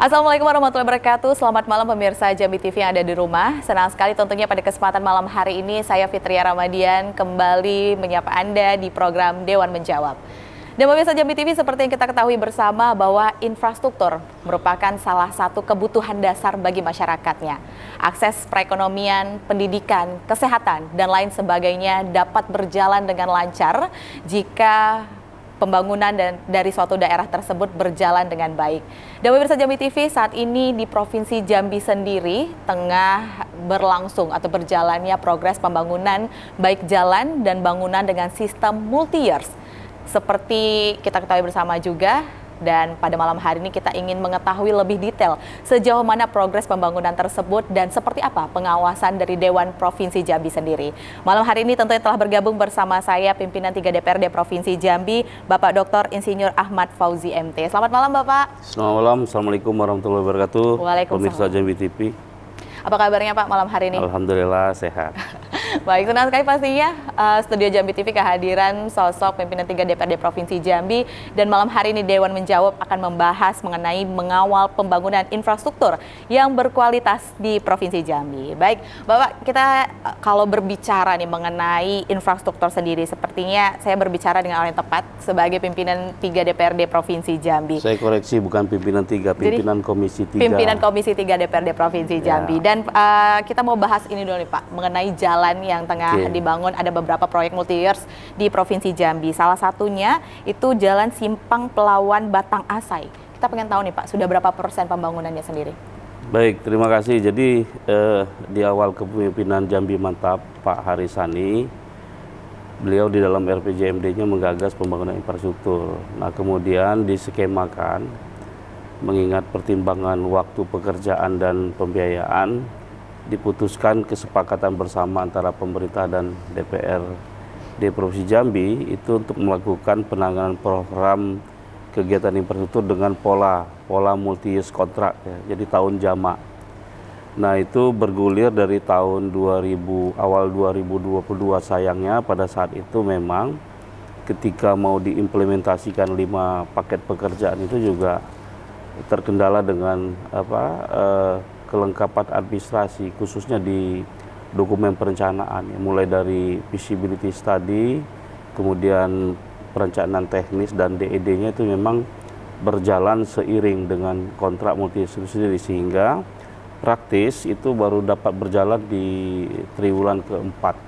Assalamualaikum warahmatullahi wabarakatuh. Selamat malam pemirsa Jambi TV yang ada di rumah. Senang sekali tentunya pada kesempatan malam hari ini saya Fitria Ramadian kembali menyapa Anda di program Dewan Menjawab. Dan pemirsa Jambi TV, seperti yang kita ketahui bersama bahwa infrastruktur merupakan salah satu kebutuhan dasar bagi masyarakatnya. Akses perekonomian, pendidikan, kesehatan, dan lain sebagainya dapat berjalan dengan lancar jika pembangunan dari suatu daerah tersebut berjalan dengan baik. Dan pemirsa Jambi TV, saat ini di Provinsi Jambi sendiri tengah berlangsung atau berjalannya progres pembangunan baik jalan dan bangunan dengan sistem multi-years. Seperti kita ketahui bersama juga, dan pada malam hari ini kita ingin mengetahui lebih detail sejauh mana progres pembangunan tersebut dan seperti apa pengawasan dari Dewan Provinsi Jambi sendiri. Malam hari ini tentunya telah bergabung bersama saya pimpinan 3 DPRD Provinsi Jambi, Bapak Dr. Insinyur Ahmad Fauzi MT. Selamat malam Bapak. Selamat malam, Assalamualaikum warahmatullahi wabarakatuh. Waalaikumsalam. Pemirsa Jambi TV. Apa kabarnya Pak malam hari ini? Alhamdulillah sehat. Baik, senang sekali pastinya Studio Jambi TV kehadiran sosok pimpinan 3 DPRD Provinsi Jambi, dan malam hari ini Dewan Menjawab akan membahas mengenai mengawal pembangunan infrastruktur yang berkualitas di Provinsi Jambi. Baik, Bapak, kita kalau berbicara nih mengenai infrastruktur sendiri, sepertinya saya berbicara dengan orang yang tepat sebagai pimpinan 3 DPRD Provinsi Jambi. Saya koreksi, bukan pimpinan 3, pimpinan Jadi, Komisi 3. Pimpinan Komisi 3 DPRD Provinsi Jambi. Dan kita mau bahas ini dulu nih Pak, mengenai jalan yang tengah dibangun. Ada beberapa proyek multi-years di Provinsi Jambi. Salah satunya itu Jalan Simpang Pelawan Batang Asai. Kita pengen tahu nih Pak, sudah berapa persen pembangunannya sendiri? Baik, terima kasih. Jadi di awal kepemimpinan Jambi Mantap Pak Harisani, beliau di dalam RPJMD-nya menggagas pembangunan infrastruktur. Nah, kemudian diskemakan mengingat pertimbangan waktu pekerjaan dan pembiayaan, diputuskan kesepakatan bersama antara pemerintah dan DPR di Provinsi Jambi itu untuk melakukan penanganan program kegiatan infrastruktur dengan pola multi-years kontrak, ya, jadi tahun jamak. Nah, itu bergulir dari tahun awal 2022. Sayangnya pada saat itu memang ketika mau diimplementasikan 5 paket pekerjaan itu juga terkendala dengan kelengkapan administrasi, khususnya di dokumen perencanaan, ya, mulai dari feasibility study, kemudian perencanaan teknis dan DED-nya itu memang berjalan seiring dengan kontrak multi-years sendiri, sehingga praktis itu baru dapat berjalan di triwulan keempat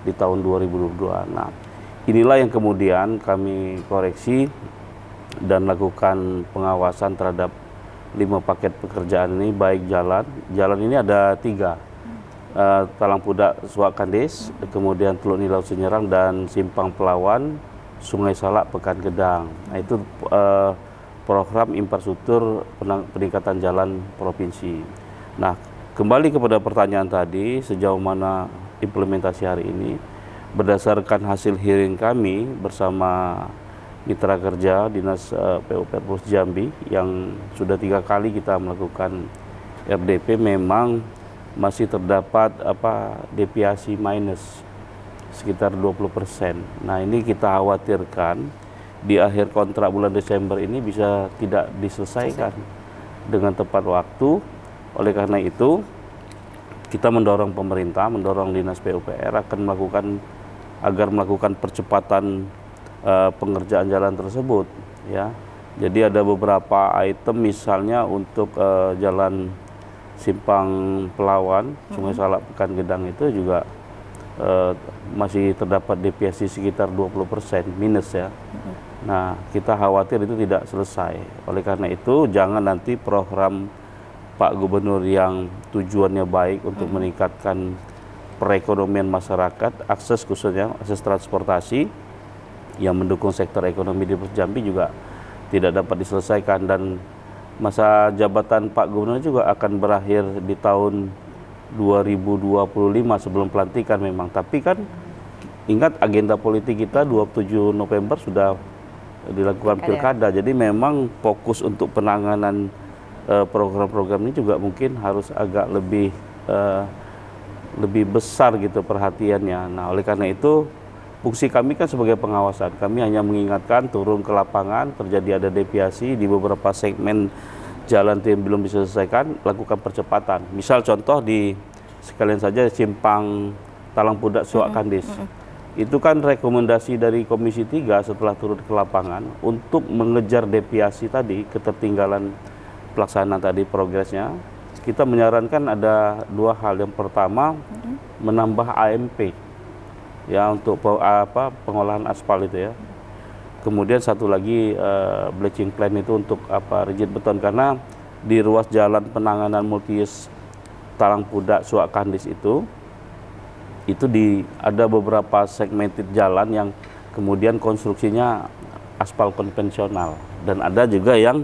di tahun 2022. Nah, inilah yang kemudian kami koreksi dan lakukan pengawasan terhadap 5 paket pekerjaan ini, baik jalan ini ada 3, Talang Pudak Suak Kandis, kemudian Teluk Nilau Senyerang, dan Simpang Pelawan Sungai Salak Pekan Gedang. Nah, itu program infrastruktur peningkatan jalan provinsi. Nah, kembali kepada pertanyaan tadi, sejauh mana implementasi hari ini, berdasarkan hasil hearing kami bersama mitra kerja Dinas PUPR Provinsi Jambi yang sudah 3 kali kita melakukan RDP, memang masih terdapat deviasi minus sekitar 20%. Nah, ini kita khawatirkan di akhir kontrak bulan Desember ini bisa tidak diselesaikan dengan tepat waktu. Oleh karena itu, kita mendorong pemerintah, mendorong Dinas PUPR agar melakukan percepatan pengerjaan jalan tersebut, ya. Jadi ada beberapa item, misalnya untuk jalan Simpang Pelawan Sungai Salak Pekan Gedang itu juga masih terdapat deviasi sekitar 20% minus, ya. Nah, kita khawatir itu tidak selesai. Oleh karena itu, jangan nanti program Pak Gubernur yang tujuannya baik untuk meningkatkan perekonomian masyarakat, akses khususnya akses transportasi yang mendukung sektor ekonomi di Provinsi Jambi juga tidak dapat diselesaikan, dan masa jabatan Pak Gubernur juga akan berakhir di tahun 2025 sebelum pelantikan memang. Tapi kan ingat, agenda politik kita 27 November sudah dilakukan pilkada, jadi memang fokus untuk penanganan program-program ini juga mungkin harus agak lebih besar gitu perhatiannya. Nah, oleh karena itu fungsi kami kan sebagai pengawasan, kami hanya mengingatkan, turun ke lapangan, terjadi ada deviasi di beberapa segmen jalan itu yang belum diselesaikan, lakukan percepatan. Misal contoh sekalian saja simpang Talang Pudak Suak Kandis. Itu kan rekomendasi dari Komisi 3 setelah turun ke lapangan untuk mengejar deviasi tadi, ketertinggalan pelaksanaan tadi progresnya. Kita menyarankan ada dua hal. Yang pertama, menambah AMP ya untuk pengolahan aspal itu ya. Kemudian satu lagi bleaching plan itu untuk rigid beton, karena di ruas jalan penanganan multi-use Talang Pudak Suak Kandis itu ada beberapa segmented jalan yang kemudian konstruksinya aspal konvensional dan ada juga yang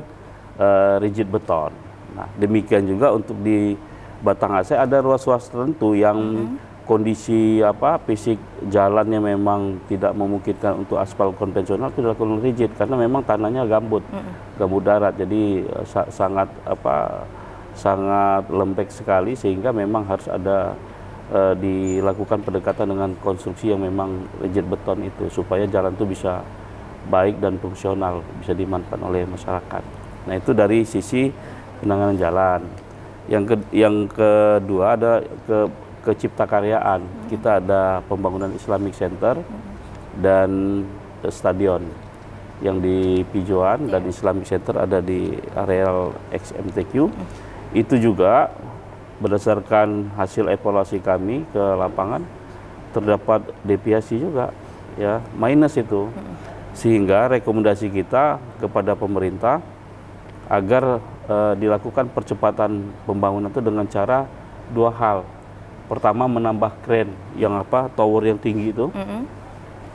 rigid beton. Nah, demikian juga untuk di Batanghari ada ruas-ruas tertentu yang kondisi fisik jalannya memang tidak memungkinkan untuk aspal konvensional, itu dilakukan rigid karena memang tanahnya gambut darat, jadi sangat lembek sekali, sehingga memang harus ada dilakukan pendekatan dengan konstruksi yang memang rigid beton itu supaya jalan itu bisa baik dan fungsional, bisa dimanfaatkan oleh masyarakat. Nah, itu dari sisi penanganan jalan. Yang kedua ada ke Cipta Karyaan. Kita ada pembangunan Islamic Center dan stadion yang di Pijoan, dan Islamic Center ada di areal XMTQ. Itu juga berdasarkan hasil evaluasi kami ke lapangan terdapat deviasi juga ya, minus itu. Sehingga rekomendasi kita kepada pemerintah agar dilakukan percepatan pembangunan itu dengan cara dua hal. Pertama, menambah kren yang tower yang tinggi itu.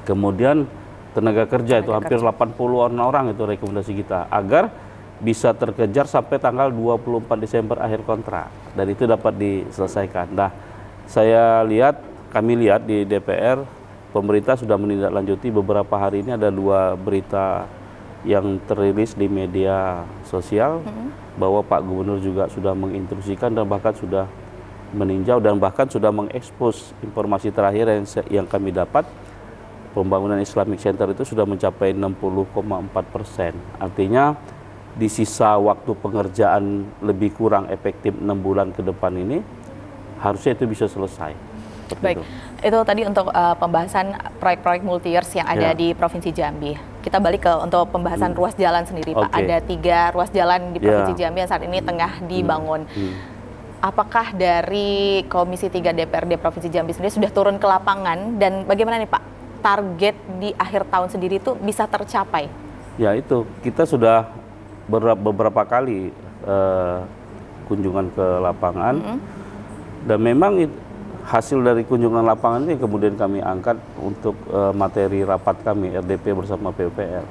Kemudian tenaga kerja itu hampir 80 orang itu rekomendasi kita, agar bisa terkejar sampai tanggal 24 Desember akhir kontrak, dan itu dapat diselesaikan. Nah, kami lihat di DPR, pemerintah sudah menindaklanjuti. Beberapa hari ini ada dua berita yang terilis di media sosial bahwa Pak Gubernur juga sudah menginstruksikan dan bahkan sudah meninjau dan bahkan sudah mengekspos informasi terakhir yang kami dapat, pembangunan Islamic Center itu sudah mencapai 60,4%. Artinya di sisa waktu pengerjaan lebih kurang efektif 6 bulan ke depan ini, harusnya itu bisa selesai. Baik, itu tadi untuk pembahasan proyek-proyek multi-years yang ada di Provinsi Jambi. Kita balik untuk pembahasan ruas jalan sendiri, Pak. Ada 3 ruas jalan di Provinsi Jambi yang saat ini tengah dibangun. Apakah dari Komisi 3 DPRD Provinsi Jambi sendiri sudah turun ke lapangan, dan bagaimana nih Pak, target di akhir tahun sendiri itu bisa tercapai? Ya, itu kita sudah beberapa kali kunjungan ke lapangan, dan memang hasil dari kunjungan lapangan ini kemudian kami angkat untuk materi rapat kami RDP bersama PUPR.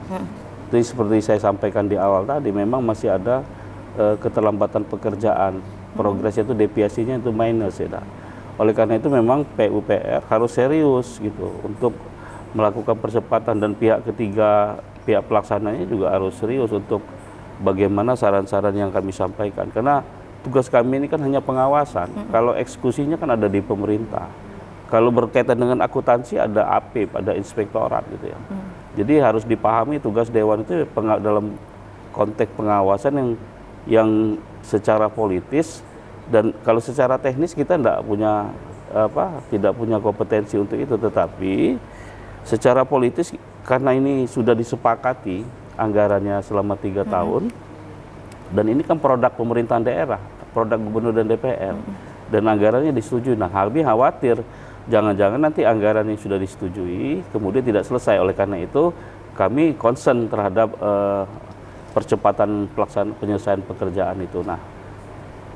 Jadi seperti saya sampaikan di awal tadi, memang masih ada keterlambatan pekerjaan, progresnya itu deviasinya itu minus ya. Oleh karena itu memang PUPR harus serius gitu untuk melakukan percepatan, dan pihak ketiga, pihak pelaksananya juga harus serius untuk bagaimana saran-saran yang kami sampaikan, karena tugas kami ini kan hanya pengawasan. Kalau eksekusinya kan ada di pemerintah. Kalau berkaitan dengan akuntansi ada APIP, ada inspektorat gitu ya. Jadi harus dipahami tugas Dewan itu dalam konteks pengawasan yang secara politis, dan kalau secara teknis kita tidak punya kompetensi untuk itu, tetapi secara politis karena ini sudah disepakati anggarannya selama 3 tahun, dan ini kan produk pemerintahan daerah, produk gubernur dan DPR, dan anggarannya disetujui. Nah, kami khawatir jangan-jangan nanti anggaran yang sudah disetujui kemudian tidak selesai. Oleh karena itu kami concern terhadap percepatan pelaksanaan penyelesaian pekerjaan itu. Nah,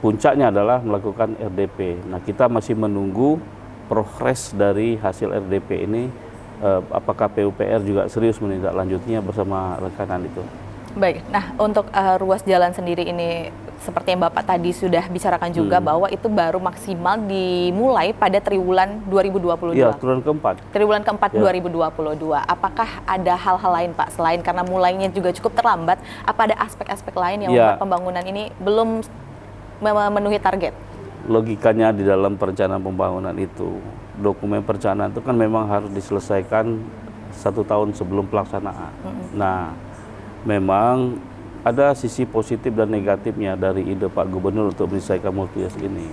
puncaknya adalah melakukan RDP. Nah, kita masih menunggu progres dari hasil RDP ini, apakah PUPR juga serius menindaklanjutinya bersama rekanan itu. Baik, nah untuk ruas jalan sendiri ini, seperti yang Bapak tadi sudah bicarakan juga bahwa itu baru maksimal dimulai pada triwulan 2022. Iya, triwulan keempat. Triwulan keempat 2022. Apakah ada hal-hal lain Pak, selain karena mulainya juga cukup terlambat, apa ada aspek-aspek lain yang membuat pembangunan ini belum memenuhi target? Logikanya di dalam perencanaan pembangunan itu, dokumen perencanaan itu kan memang harus diselesaikan 1 tahun sebelum pelaksanaan. Nah, memang ada sisi positif dan negatifnya dari ide Pak Gubernur untuk menyelesaikan multi-years ini.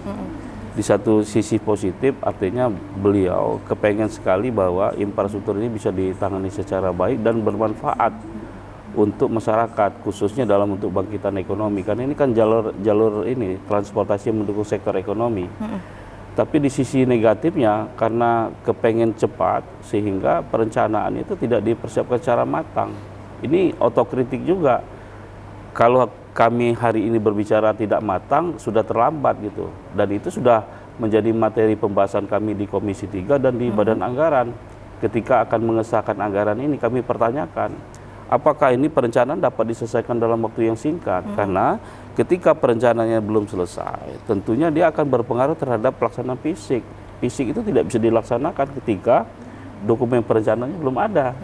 Di satu sisi positif artinya beliau kepengen sekali bahwa infrastruktur ini bisa ditangani secara baik dan bermanfaat untuk masyarakat, khususnya dalam bentuk bangkitan ekonomi. Karena ini kan jalur ini transportasi yang mendukung sektor ekonomi. Tapi di sisi negatifnya karena kepengen cepat sehingga perencanaan itu tidak dipersiapkan secara matang. Ini otokritik juga. Kalau kami hari ini berbicara tidak matang, sudah terlambat gitu. Dan itu sudah menjadi materi pembahasan kami di Komisi 3 dan di Badan Anggaran. Ketika akan mengesahkan anggaran ini, kami pertanyakan, apakah ini perencanaan dapat diselesaikan dalam waktu yang singkat? Karena ketika perencanaannya belum selesai, tentunya dia akan berpengaruh terhadap pelaksanaan fisik. Fisik itu tidak bisa dilaksanakan ketika dokumen perencanaannya belum ada.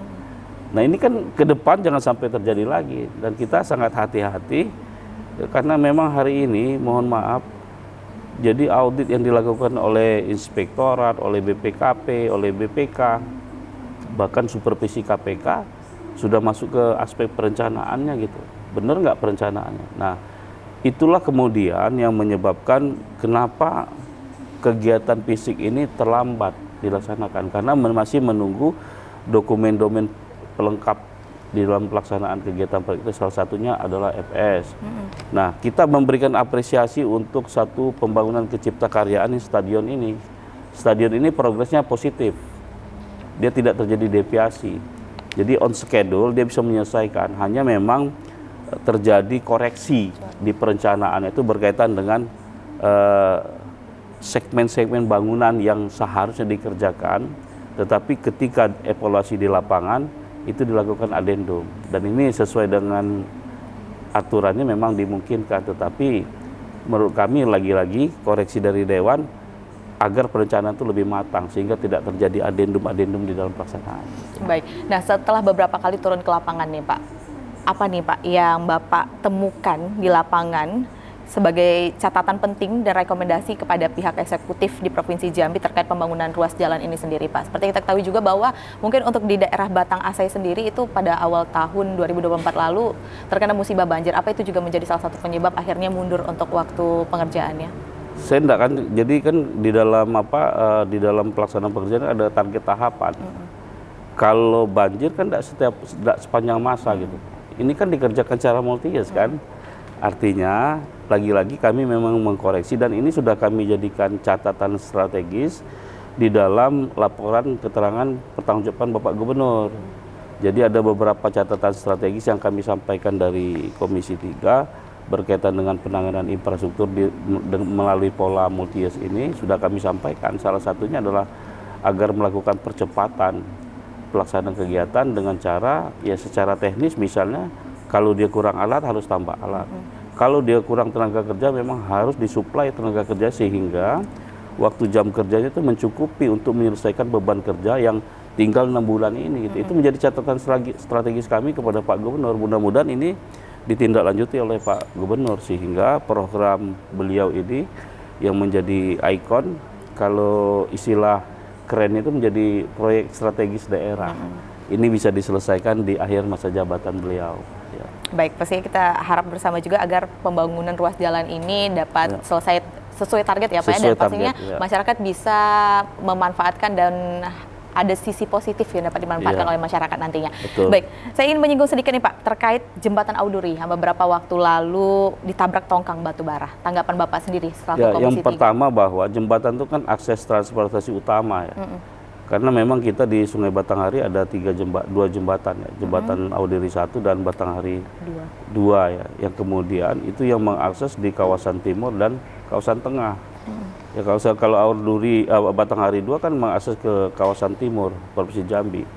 Nah ini kan ke depan jangan sampai terjadi lagi, dan kita sangat hati-hati karena memang hari ini mohon maaf, jadi audit yang dilakukan oleh inspektorat, oleh BPKP, oleh BPK, bahkan supervisi KPK sudah masuk ke aspek perencanaannya gitu. Benar nggak perencanaannya? Nah itulah kemudian yang menyebabkan kenapa kegiatan fisik ini terlambat dilaksanakan, karena masih menunggu dokumen-dokumen pelengkap di dalam pelaksanaan kegiatan proyek itu, salah satunya adalah FS. Nah, kita memberikan apresiasi untuk satu pembangunan keciptakaryaan di stadion ini. Stadion ini progresnya positif. Dia tidak terjadi deviasi. Jadi on schedule dia bisa menyelesaikan. Hanya memang terjadi koreksi di perencanaan itu berkaitan dengan segmen-segmen bangunan yang seharusnya dikerjakan, tetapi ketika evaluasi di lapangan itu dilakukan adendum, dan ini sesuai dengan aturannya memang dimungkinkan, tetapi menurut kami lagi-lagi koreksi dari Dewan agar perencanaan itu lebih matang sehingga tidak terjadi adendum-adendum di dalam pelaksanaan. Baik, nah setelah beberapa kali turun ke lapangan nih Pak, apa nih Pak yang Bapak temukan di lapangan sebagai catatan penting dan rekomendasi kepada pihak eksekutif di Provinsi Jambi terkait pembangunan ruas jalan ini sendiri Pak? Seperti kita ketahui juga bahwa mungkin untuk di daerah Batang Asai sendiri itu pada awal tahun 2024 lalu terkena musibah banjir. Apa itu juga menjadi salah satu penyebab akhirnya mundur untuk waktu pengerjaannya? Saya enggak kan, jadi kan di dalam di dalam pelaksanaan pekerjaan ada target tahapan. Kalau banjir kan tidak sepanjang masa gitu. Ini kan dikerjakan secara multi-years kan. Artinya lagi-lagi kami memang mengkoreksi, dan ini sudah kami jadikan catatan strategis di dalam laporan keterangan pertanggungjawaban Bapak Gubernur. Jadi ada beberapa catatan strategis yang kami sampaikan dari Komisi 3 berkaitan dengan penanganan infrastruktur melalui pola multi-years ini sudah kami sampaikan. Salah satunya adalah agar melakukan percepatan pelaksanaan kegiatan dengan cara ya secara teknis, misalnya kalau dia kurang alat harus tambah alat. Kalau dia kurang tenaga kerja memang harus disuplai tenaga kerja sehingga waktu jam kerjanya itu mencukupi untuk menyelesaikan beban kerja yang tinggal 6 bulan ini gitu. Itu menjadi catatan strategis kami kepada Pak Gubernur. Mudah-mudahan ini ditindaklanjuti oleh Pak Gubernur sehingga program beliau ini yang menjadi ikon, kalau istilah keren itu menjadi proyek strategis daerah. Ini bisa diselesaikan di akhir masa jabatan beliau. Ya. Baik, pasti kita harap bersama juga agar pembangunan ruas jalan ini dapat selesai sesuai target ya Pak, dan pastinya masyarakat bisa memanfaatkan dan ada sisi positif yang dapat dimanfaatkan oleh masyarakat nantinya. Betul. Baik, saya ingin menyinggung sedikit nih Pak terkait jembatan Auduri yang beberapa waktu lalu ditabrak tongkang batu bara. Tanggapan Bapak sendiri selaku Komisi 3. Yang pertama bahwa jembatan itu kan akses transportasi utama ya. Karena memang kita di Sungai Batanghari ada 2 jembatan ya, jembatan Auduri 1 dan Batanghari 2 ya, yang kemudian itu yang mengakses di kawasan timur dan kawasan tengah. Ya kalau Auduri Batanghari 2 kan mengakses ke kawasan timur Provinsi Jambi,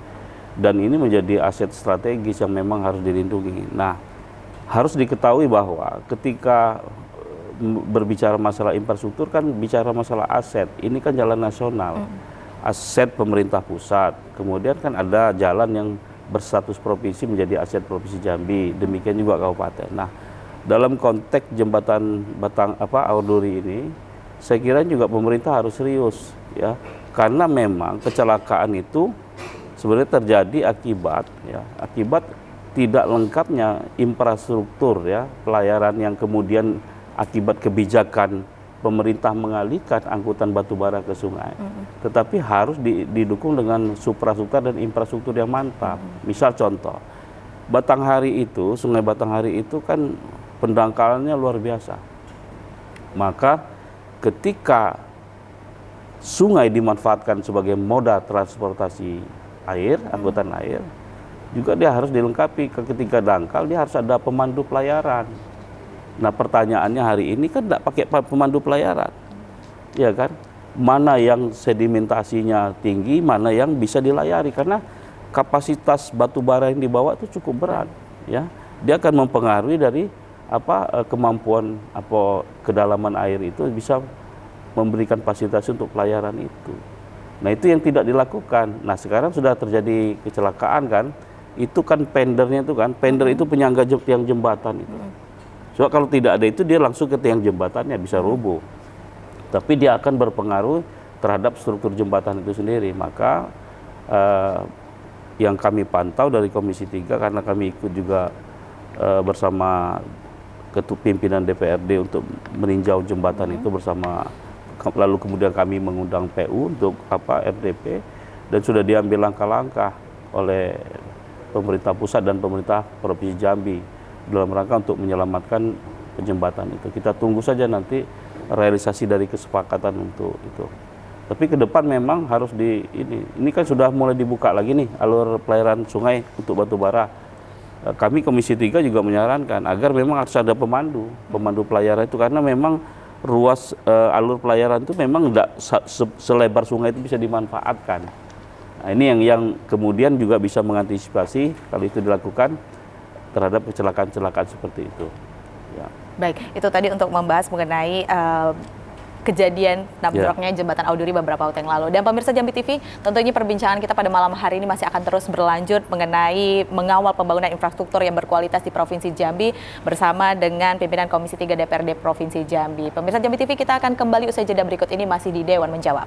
dan ini menjadi aset strategis yang memang harus dilindungi. Nah, harus diketahui bahwa ketika berbicara masalah infrastruktur kan bicara masalah aset. Ini kan jalan nasional. Aset pemerintah pusat, kemudian kan ada jalan yang berstatus provinsi menjadi aset Provinsi Jambi, demikian juga kabupaten. Nah, dalam konteks jembatan Auduri ini, saya kira juga pemerintah harus serius ya, karena memang kecelakaan itu sebenarnya terjadi akibat tidak lengkapnya infrastruktur ya pelayaran yang kemudian akibat kebijakan pemerintah mengalihkan angkutan batubara ke sungai, tetapi harus didukung dengan suprastruktur dan infrastruktur yang mantap. Misal contoh, Batanghari itu, Sungai Batanghari itu kan pendangkalannya luar biasa. Maka ketika sungai dimanfaatkan sebagai moda transportasi air, angkutan air, juga dia harus dilengkapi ketika dangkal dia harus ada pemandu pelayaran. Nah pertanyaannya hari ini kan tidak pakai pemandu pelayaran, ya kan? Mana yang sedimentasinya tinggi, mana yang bisa dilayari karena kapasitas batu bara yang dibawa itu cukup berat, ya. Dia akan mempengaruhi dari kemampuan kedalaman air itu bisa memberikan fasilitas untuk pelayaran itu. Nah itu yang tidak dilakukan. Nah sekarang sudah terjadi kecelakaan kan? Itu kan pendernya itu kan, pender itu penyangga tiang jembatan itu. So kalau tidak ada itu dia langsung ke tiang jembatannya bisa rubuh. Tapi dia akan berpengaruh terhadap struktur jembatan itu sendiri. Maka yang kami pantau dari Komisi 3 karena kami ikut juga bersama pimpinan DPRD untuk meninjau jembatan itu bersama, lalu kemudian kami mengundang PU untuk RDP dan sudah diambil langkah-langkah oleh pemerintah pusat dan pemerintah Provinsi Jambi dalam rangka untuk menyelamatkan jembatan itu. Kita tunggu saja nanti realisasi dari kesepakatan untuk itu. Tapi ke depan memang harus ini kan sudah mulai dibuka lagi nih alur pelayaran sungai untuk batubara. Kami Komisi 3 juga menyarankan agar memang harus ada pemandu pelayaran itu karena memang ruas alur pelayaran itu memang tidak selebar sungai itu bisa dimanfaatkan. Nah, ini yang kemudian juga bisa mengantisipasi kalau itu dilakukan terhadap kecelakaan-kecelakaan seperti itu. Ya. Baik, itu tadi untuk membahas mengenai kejadian nabraknya jembatan Auduri beberapa waktu yang lalu. Dan pemirsa Jambi TV, tentunya perbincangan kita pada malam hari ini masih akan terus berlanjut mengenai mengawal pembangunan infrastruktur yang berkualitas di Provinsi Jambi bersama dengan pimpinan Komisi 3 DPRD Provinsi Jambi. Pemirsa Jambi TV, kita akan kembali usai jeda berikut ini masih di Dewan Menjawab.